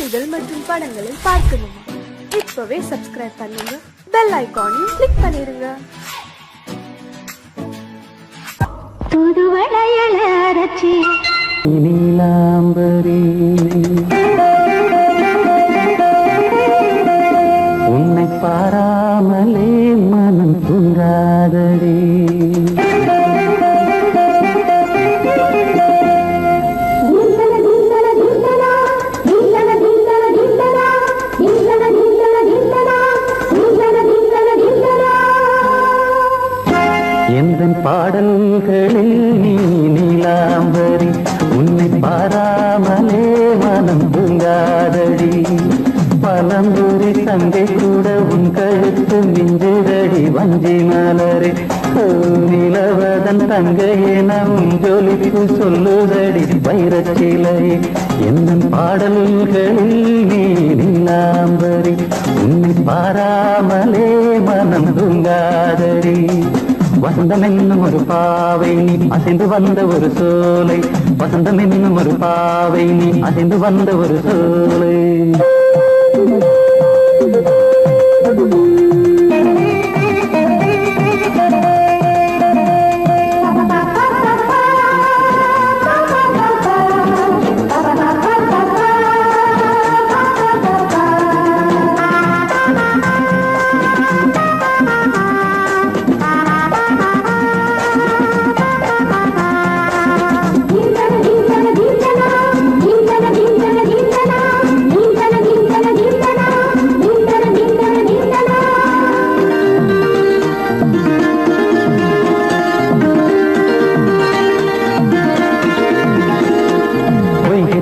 செய்திகள் மற்றும் படங்களை பார்க்கணுமா? இப்பவே சப்ஸ்கிரைப் பண்ணுங்க, பெல் ஐகானையும் கிளிக் பண்ணிருங்க. நீலாம்பரி உன்னை பாராமலே மனம் தூங்காதடி. எந்தன் பாடல்களில் நீ நீலாம்பரி உன்னை பாராமலே மனம் தூங்காதடி. பழம்புரி தங்கை கூட உன் கழுத்து மிஞ்சுதடி வஞ்சி மலரே. நிலவதன் தங்கையே நம் ஜொலிப்பு சொல்லுதடி வைரச்சிலை. எந்தன் பாடல்களில் நீ நீலாம்பரி உன்னை பாராமலே மனம் தூங்காதடி. வசந்தம் என்னும் ஒரு பாவை நீ அசைந்து வந்த ஒரு சோலை. வசந்தம் என்னும் ஒரு பாவை நீ அசைந்து வந்த ஒரு சோலை.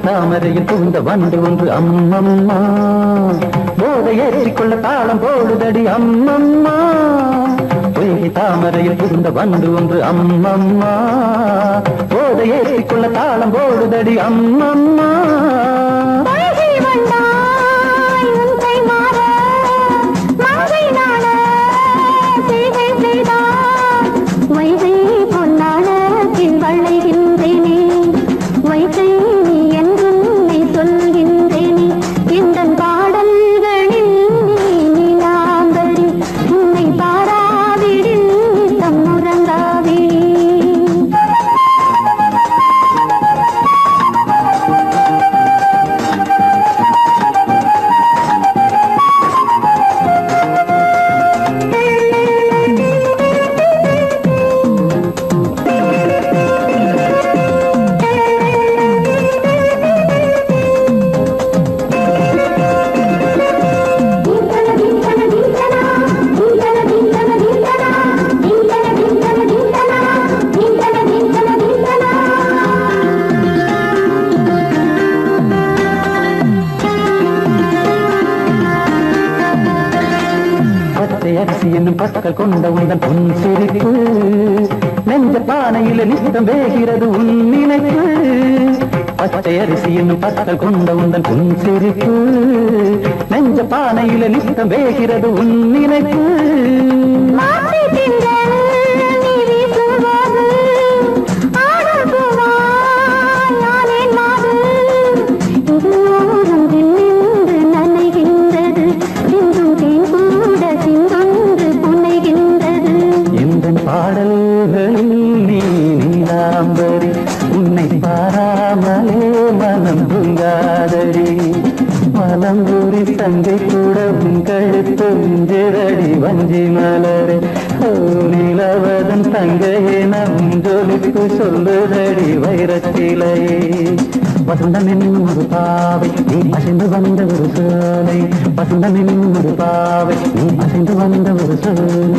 தாமரையில் புகுந்த வண்டு ஒன்று அம்மம்மா போதை ஏற்றிக்கொள்ள தாளம் போடுதடி அம்மம்மா. பொய்கை தாமரையில் புகுந்த வண்டு ஒன்று அம்மம்மா போதை ஏற்றிக்கொள்ள தாளம் போடுதடி அம்மம்மா. அரிசி என்னும் பற்கள் கொண்ட உந்தன் பொன் சிரிப்பு நெஞ்ச பானையில நித்தம் வேகிறது உன் நினைப்பு. பச்சை அரிசி என்னும் பற்கள் கொண்ட உந்தன் பொன் சிரிப்பு நெஞ்ச பானையில நித்தம் வேகிறது உன் நினைப்பு. பாடல்களில் நீ நீலாம்பரி உன்னை பாராமலே மனம் தூங்காதடி. மலம்பூரி தங்கை கூட உன் கழுத்து மிஞ்சுதடி வஞ்சி மலரே. நிலவதன் தங்கையே நம் ஜொலிப்பு சொல்லுதடி வைரச்சிலையே. வசந்தம் என்னும் ஒரு பாவை நீ அசைந்து வந்த ஒரு சோலை. வசந்தம் என்னும் ஒரு பாவை நீ அசைந்து வந்த ஒரு சோலை.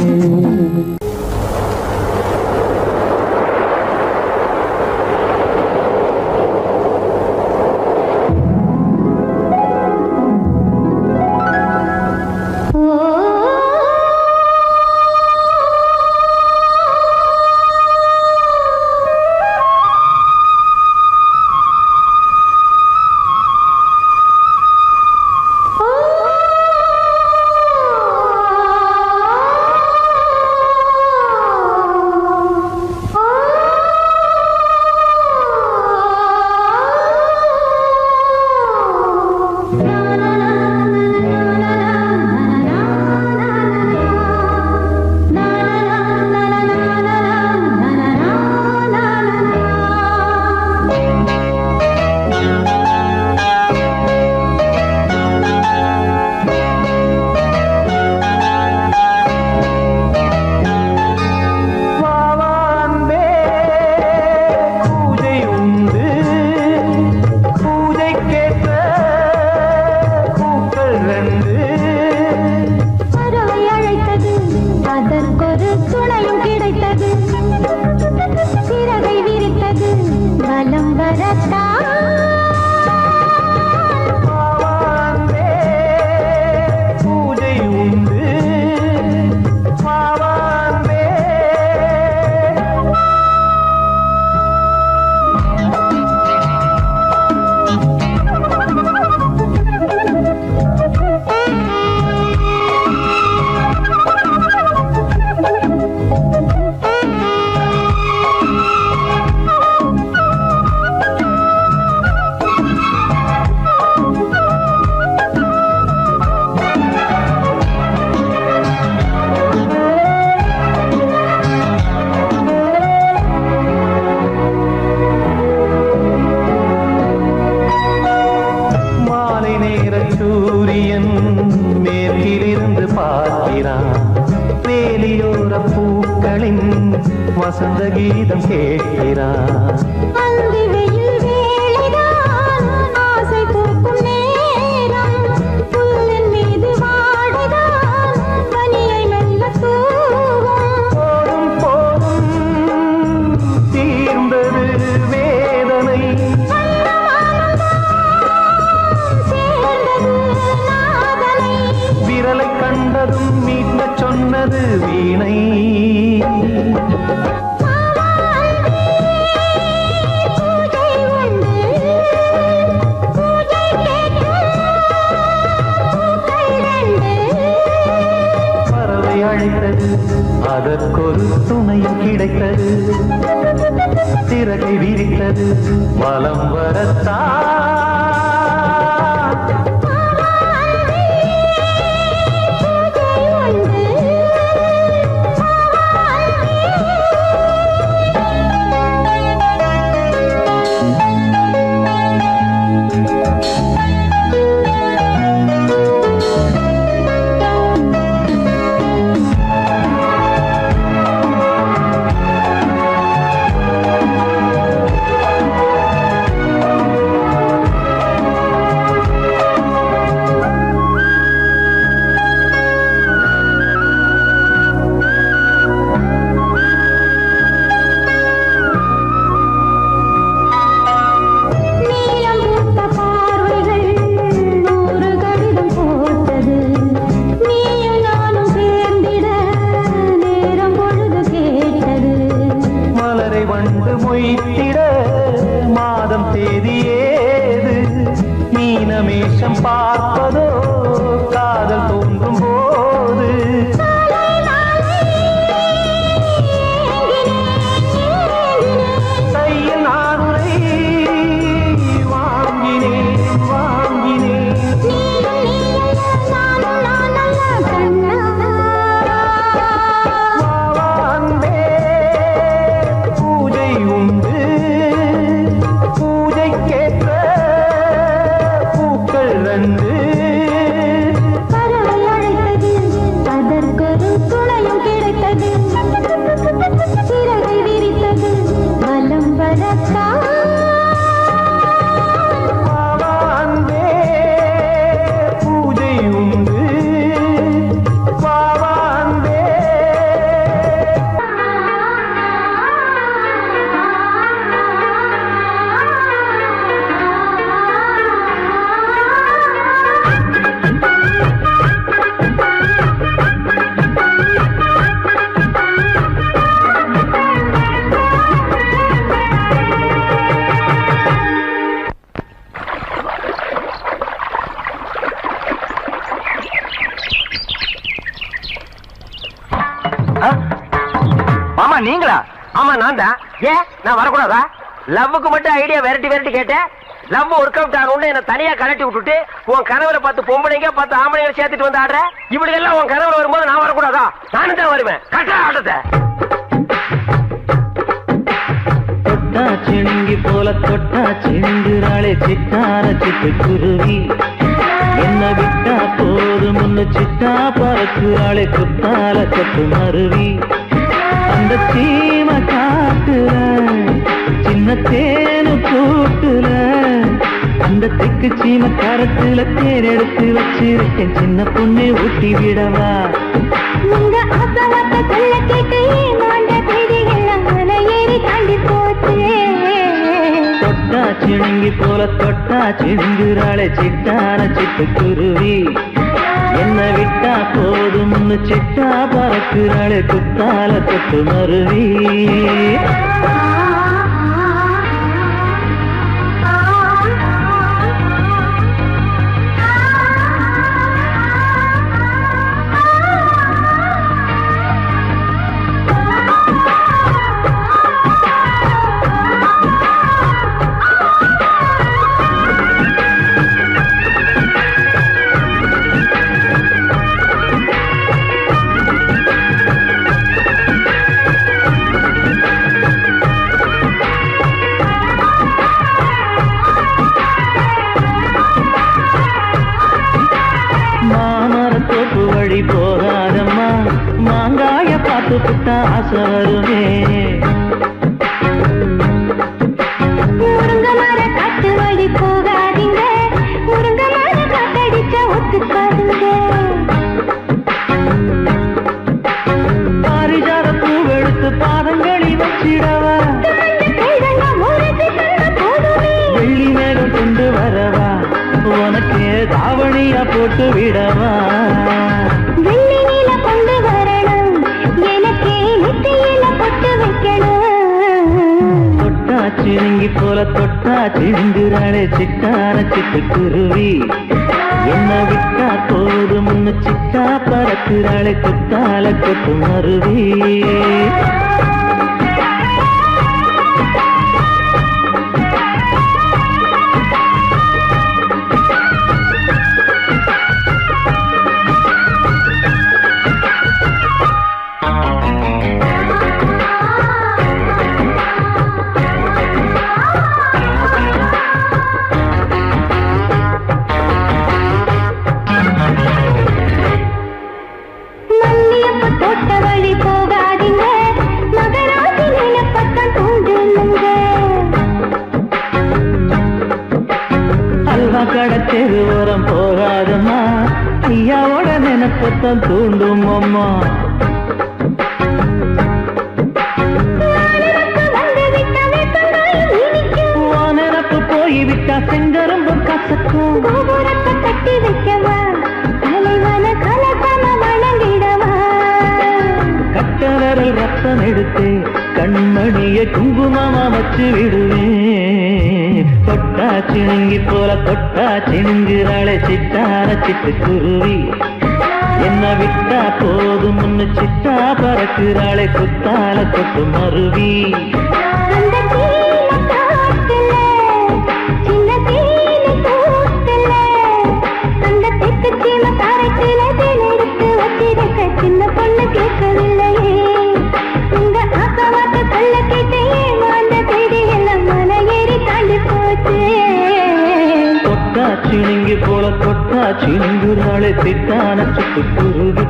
வசந்த கீதம் கேட்கிறார். சொன்னது வீணை பறவை அழைத்தது, அதற்கொரு துணையும் கிடைத்தது, சிறகை விரித்தது, வலம் வரத்தா மாதம் தேதியேது, மீனமேஷம் பார்ப்பதோ காதல் தோன்றும் போது. கையில் நானுரை வாங்கினேன் வாங்கினேன். பூஜை உண்டு, பூஜைக்கேற்ற பூக்கள் ரெண்டு. பறவை அழைத்தது, அதற்கொரு துணையும் கிடைத்தது, சிறகை விரித்தது, வலம் வரத்தா பூஜை உண்டு. மாமா நீங்களா? ஆமா நான் தான். ஏன் நான் வரக்கூடாதா? லவ்வுக்கு மட்டும் ஐடியா வெரைட்டி வெரைட்டி கேட்டேன். லவ் ஒர்க் அவுட் ஆகணும்னு என்ன தனியா கலட்டி விட்டுட்டு உன் கனவுல 10 பொம்பளைங்க 10 ஆம்பளைங்க சேர்த்துட்டு வந்து ஆடுற. இப்படி எல்லாம் உன் கனவுல வரும்போது நான் வரக்கூடாதா? நானும் தான் வருவேன். கட்டா ஆட்டத்தை தொட்டா சிணுங்கி போல தொட்டா சிணுங்குறாளே சிட்டான சிட்டு குருவி. என்ன விட்டா போதும் முன்னு சிட்டா பறக்குறாளே குத்தால கொத்து மருவி. அந்த சீம காட்டுல சின்ன தேனு கூட்டுல, அந்த தெக்கு சீம கரத்துல தேர் எடுத்து வச்சிருக்கேன். சின்ன பொண்ணு ஊட்டி விடவா? உங்க அசவத்தை சொல்ல கேட்டு ஏமாண்ட பேதியெல்லாம் மலை ஏறி தாண்டி போச்சு. தொட்டா சிணுங்கி போல தொட்டா சிணுங்குறாளே சிட்டான சிட்டு குருவி. என்ன விட்டா போதும் சிட்டா பறக்குறாளே குத்தால தொட்டு மருவி. தொட்டா ஆசை வருமே. முருங்க மர காட்டு வழி போகாதீங்க, முருங்க மர காத்தடிச்ச ஒத்துக்காதுங்க. பாரிஜாத பூவெடுத்து பாதங்களில் வச்சிடவா, வெள்ளி மேகம் கொண்டு வரவா, உனக்கு தாவணியா போட்டு விடவா. வெள்ளி நீல கொண்டு வரணும், எனக்கே நெத்தியில பொட்டு வைக்கணும். தொட்டா சினுங்கி போல தொட்டா சிந்துறாளே சிட்டான சிட்டுக்குருவி, என்ன விட்டா போது முன்னு சிட்டா பறக்குறாளே குத்தால கொத்து மருவி. கடத்தெரு ஓரம் போகாதம்மா, ஐயாவோட நினைப்பத்தான் தூண்டும் அம்மா. நினப்பு போய்விட்டா செங்கரும்பு கசக்கும். கட்டி வைக்கவா, தலைவன கலக்கம வணங்கிடவா. கட்டவரல் ரத்தம் எடுத்து கண்மணிய குங்குமமா வச்சு விடுவேன். தொட்டா சிணுங்கி போல தொட்டா சிணுங்குறாளே சிட்டார சிட்டுக்குருவி, என்ன விட்டா போதும் முன்னு சிட்டா பறக்குறாளே குத்தால கொத்து மருவி. சின்ன பொண்ணு கேட்கவில்லையே, உங்க ஆசவாட்ட சொல்ல கேட்டையே, அந்த தேடி எல்லாம் மன ஏறி தாண்டி போச்சு. தொட்டா சிணுங்கி போல தொட்டா சிணுங்குறாளே சிட்டான சிட்டுக்குருவி,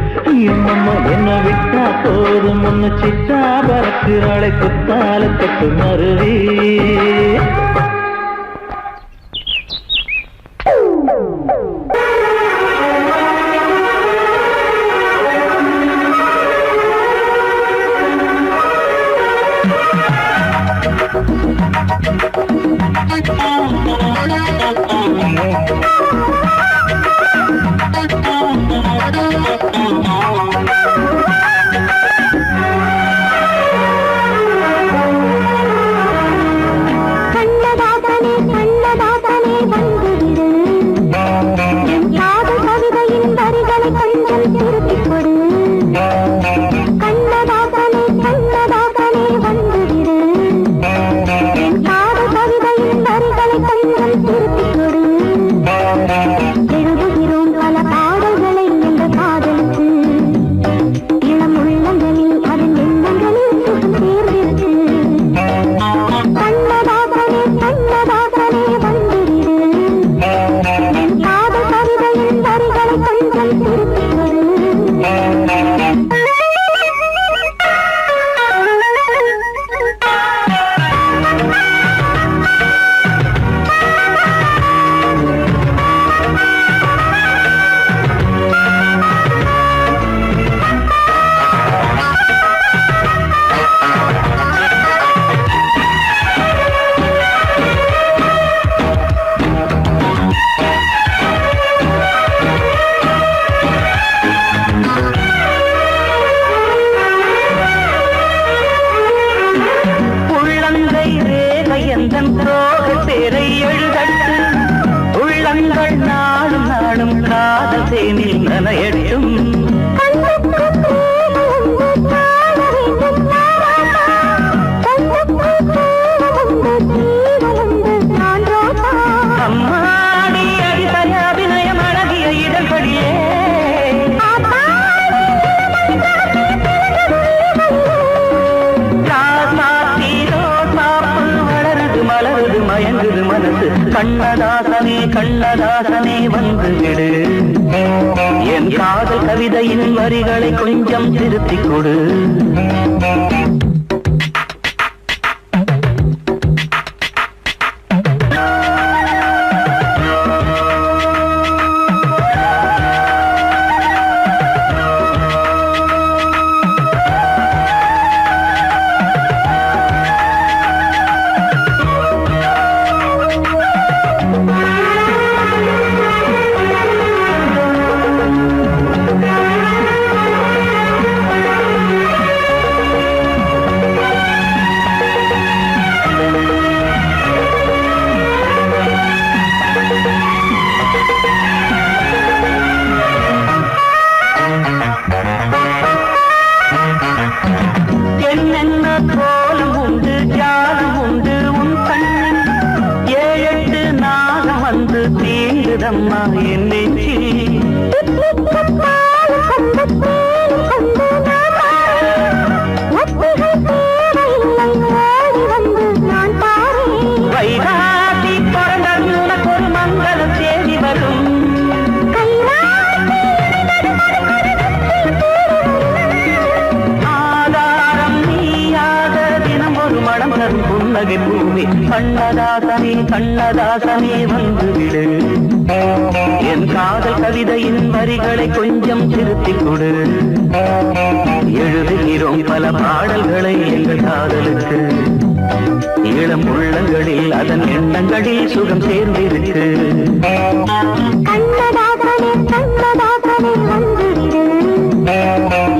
எம்மம்மா என்ன விட்டா போதும் முன்னு சிட்டா பறக்குறாளே குத்தால கொத்து மருவி. கண்ணதாசனே கண்ண கண்ணதாசனே வந்து விடு என் காதல் கவிதையின் வரிகளை கொஞ்சம் திருத்திக் கொடு கண்ணதாசனே வந்து விடு என் காதல் கவிதையின் வரிகளை கொஞ்சம் திருத்திக் கொடு எழுதுகிறோம் பல பாடல்களை எங்கள் காதலுக்கு இளம் உள்ளங்களில் அதன் எண்ணங்களில் சுகம் சேர்ந்திருக்கு கண்ணதாசனே கண்ணதாசனே வந்து விடு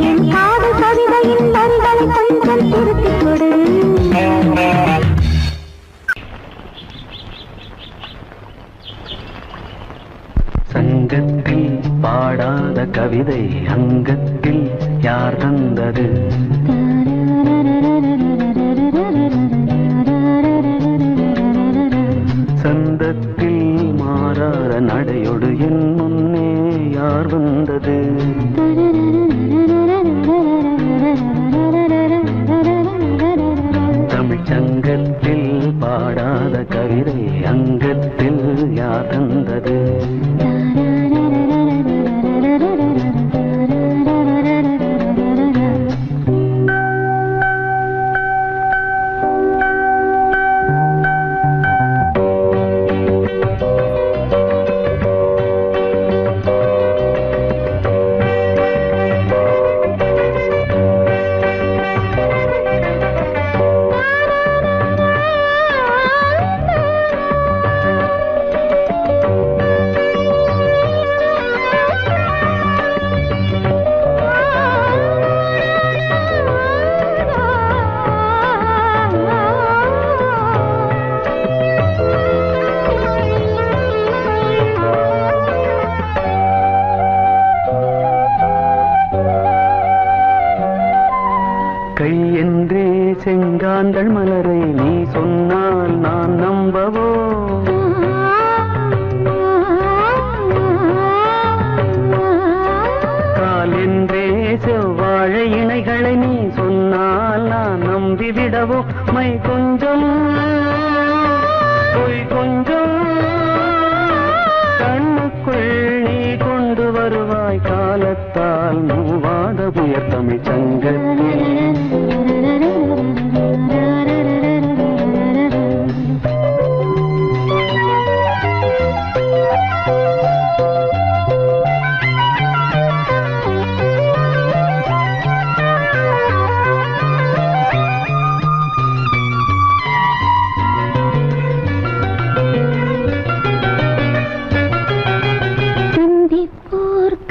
என் காதல் கவிதையின் வரிகளை கொஞ்சம் திருத்திக் கொடு சங்கத்தில் பாடாத கவிதை அங்கத்தில் யார் தந்தது சந்தத்தில் மாறாத நடையோடு என் முன்னே யார் வந்தது தமிழ் சங்கத்தில் பாடாத கவிதை அங்கத்தில் யார் தந்தது செங்காந்தள் மலரை நீ சொன்னால் நான் நம்பவோ கால் என்றே செவ்வாழை இணைகளை நீ சொன்னால் நான் நம்பிவிடவோ மை கொஞ்சம் பொய் கொஞ்சம் கண்ணுக்குள் நீ கொண்டு வருவாய் காலத்தால் மூவாத புயர் தமிழ் சங்கத்தில்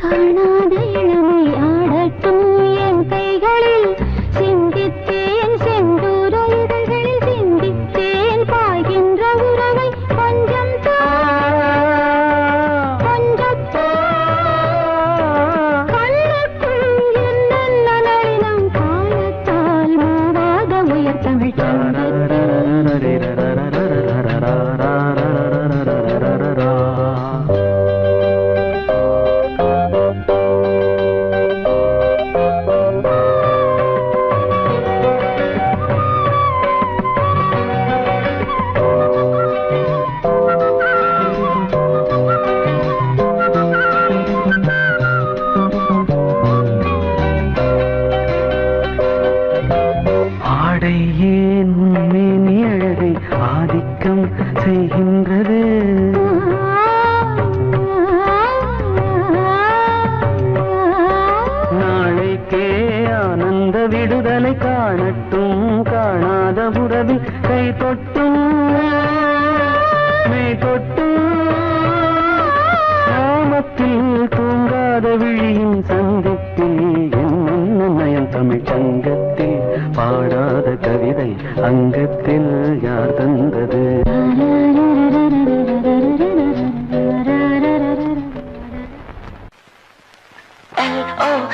காணாத இளமை ஆடட்டும் என் கைகளில்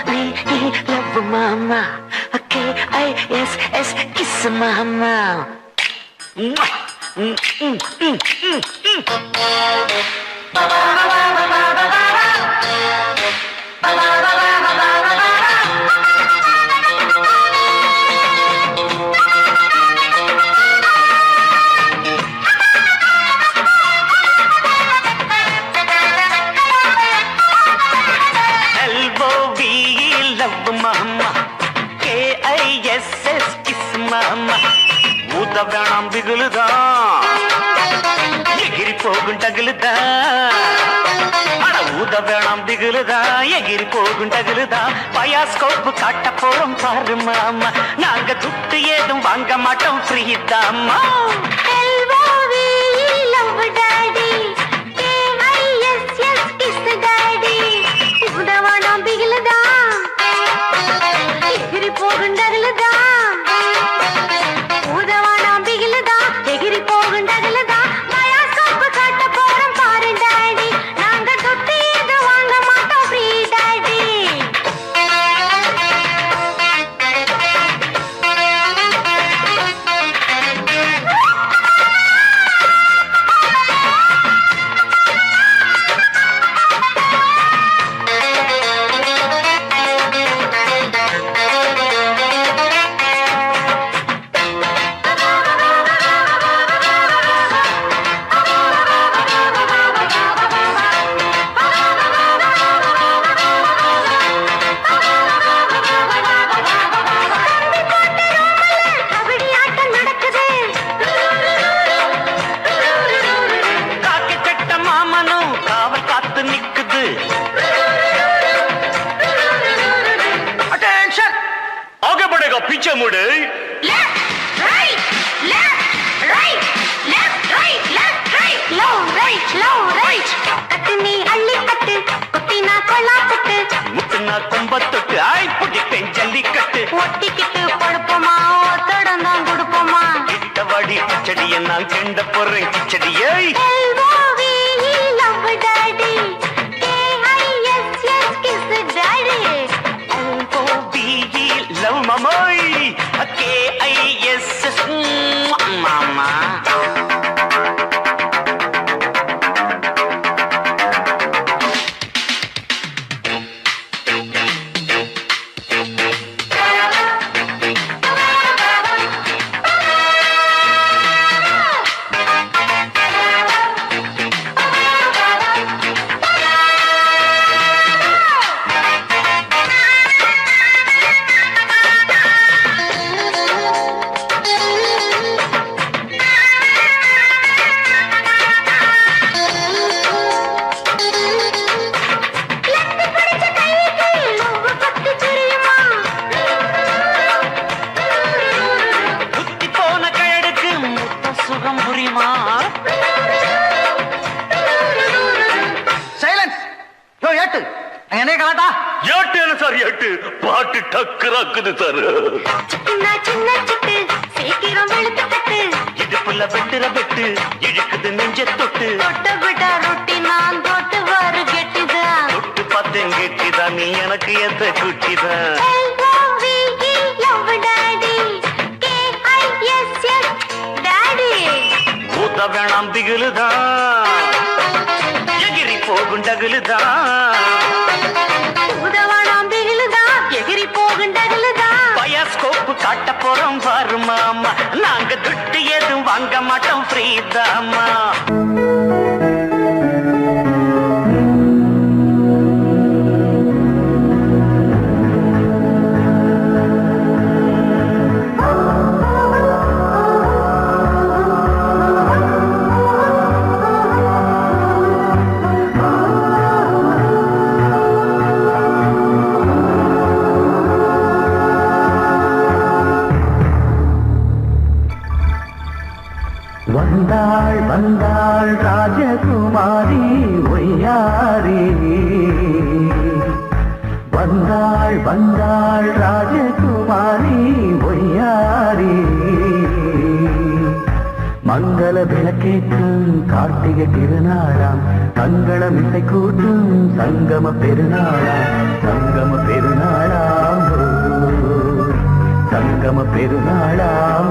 love mama. K-I-S-S, kiss mama. K-I-S-S, kiss mama. ஊத வேணாம் திகுலுதான் எகிரி போகும் டகுலுதான் அட ஊத வேணாம் திகுலுதான் எகிரி போகும் டகுலுதான் பயாஸ்கோப்பு காட்ட போறோம் பாரு மாமா நாங்க துட்டு ஏதும் வாங்க மாட்டோம் ஃப்ரீ தாமா पीछे मुड़े left right low right Katni अल्ली कट कुटीना कोला कट मुतना कुंबत्तुट आई पुडी पेंजली कट ओटी किट पड़पमा ओतडंदा गुडपमा इट्टवाडी किचड़िय ना केंड पोरे किचड़िये LOVE love daddy KISS kiss daddy LOVE love mamoy KISS mama பாட்டு டக்கராக்குது சார் சின்ன சின்ன சிட்டு சீக்கிரம் வெளுத்து கட்டு இடுப்புல வெட்டுற வெட்டு இழுக்குது நெஞ்ச தொட்டு தொட்டு விட்டா ரொட்டி நான் தொட்டு வரு கெட்டிதான் தொட்டு பார்த்தேன் கெட்டிதான் நீ எனக்கு எந்த குட்டிதான் LOVE love daddy KISS daddy ஊத்த வேணாம் திகிலுதான் எகிரி போகும் டகுலுதான் பயாஸ்கோப்பு காட்ட போறோம் பாரு மாமா நாங்க துட்டு எதுவும் வாங்க மாட்டோம் ஃப்ரீ தாமா வந்தாள் வந்தாள் ராஜகுமாரி ஒய்யாரி வந்தாள் வந்தாள் ராஜகுமாரி ஒய்யாரி மங்கள மங்கள விளக்கேற்றும் கார்த்திகை திருநாளாம் மங்களம் இசை கூட்டும் சங்கம பெருநாளாம் சங்கம பெருநாளாம் சங்கம பெருநாளாம்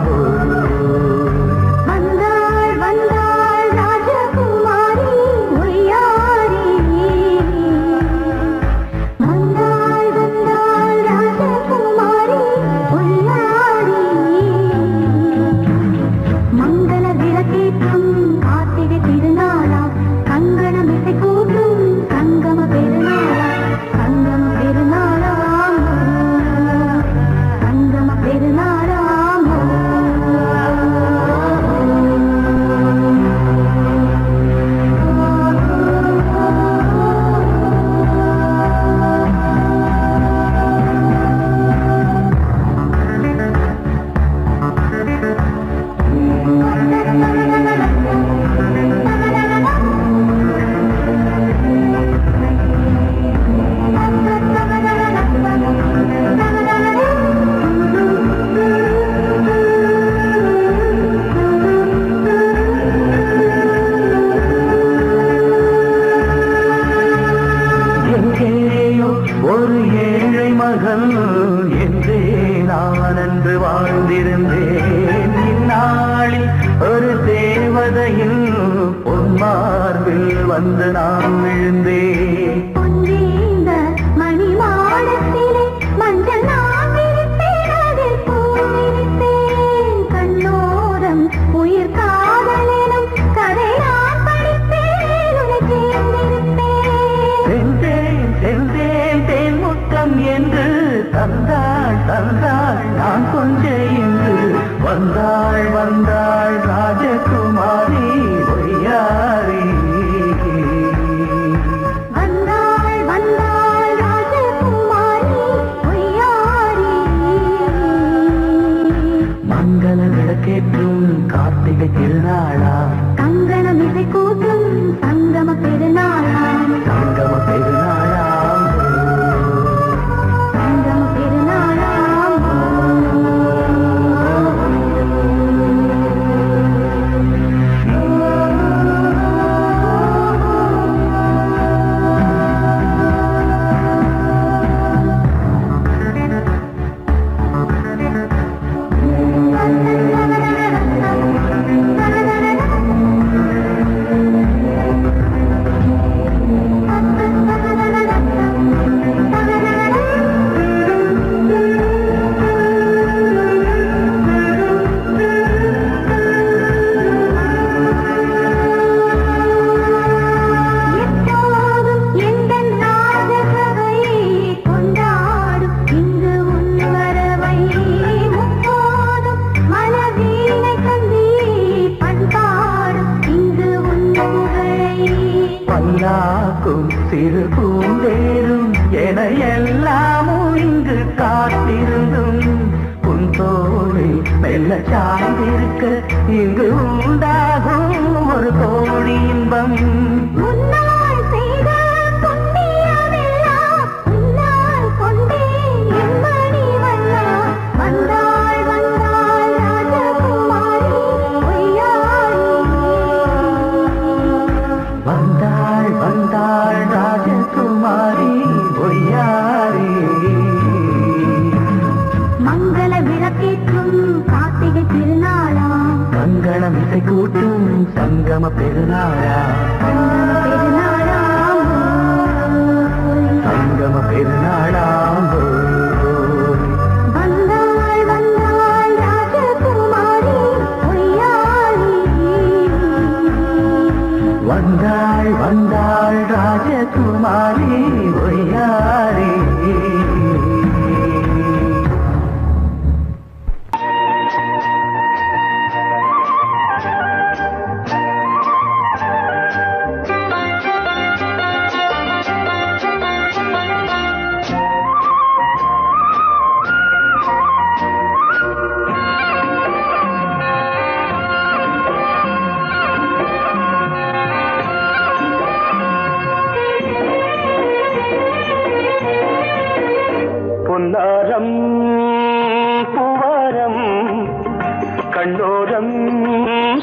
கண்ணோரம்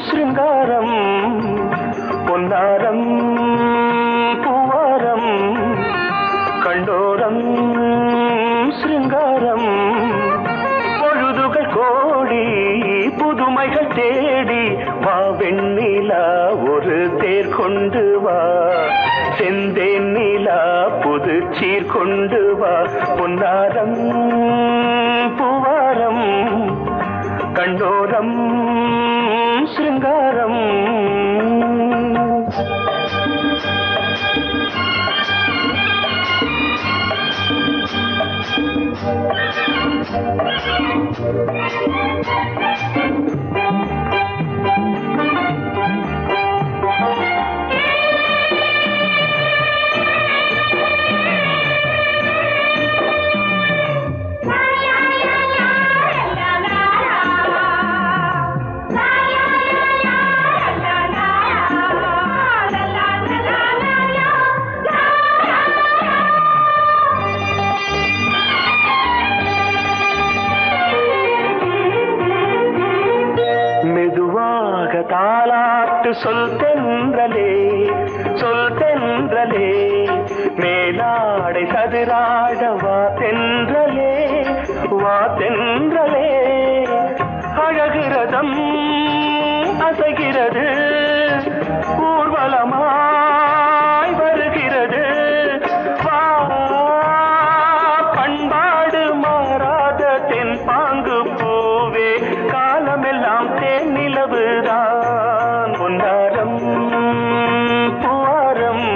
சிருங்காரம் புது சீர் கொண்டு வா பொன்னாரம் பூவாரம் கண்டோரம் சிருங்காரம் தாலாட்டு சொல் தென்றலே சொல் தென்றலே மேலாடை சதுராட வா தென்றலே வா தென்றலே அழகிறதம் அசைகிறது ஊர்வலமாய் வருகிறது வா பண்பாடு மாறாத தென் பாங்கு பூவே காலமெல்லாம் தேன் நிலவுதான் பொன்னாரம் பூவாரம்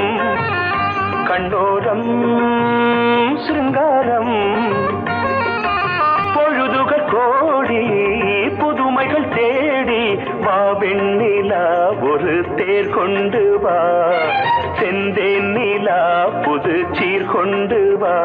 கண்டோரம் சிருங்காரம் பொழுதுகள் கோடி புதுமைகள் தேடி வா வெண்ணிலா ஒரு தேர் கொண்டு வா செந்தேன் நிலா புது சீர் கொண்டு வா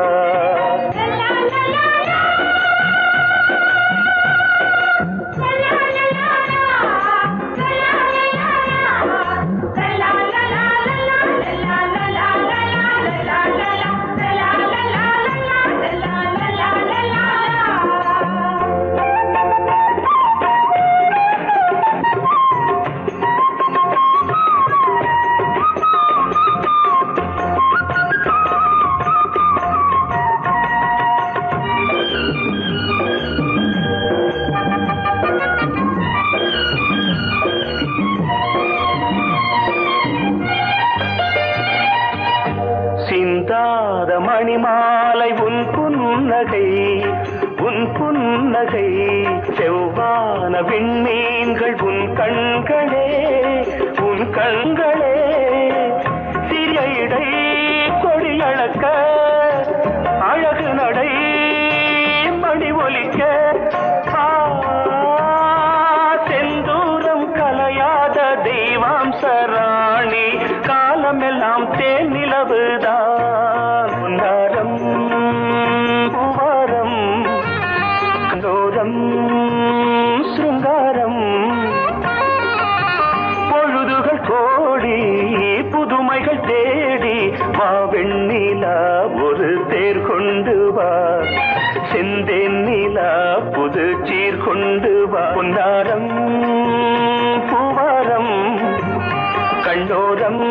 சிந்தாத மணிமாலை உன் புன்னகை உன் புன்னகை செவ்வான விண்மீன்கள் உன் கண்களே உன் கண்களே சிறிய இடை கொடியளக்க அழகு நடை மணி ஒலிக்க செந்தூரம் கலையாத தெய்வாம்சராணி காலமெல்லாம் தேன் நிலவுதான் பொன்னாரம் பூவாரம் கண்டோரம் சிருங்காரம் பொழுதுகள் கோடி புதுமைகள் தேடி வா வெண்ணிலா ஒரு தேர் கொண்டு வா செந்தேன் நிலா புது சீர் கொண்டு வா பொன்னாரம் பூவாரம் கண்டோரம்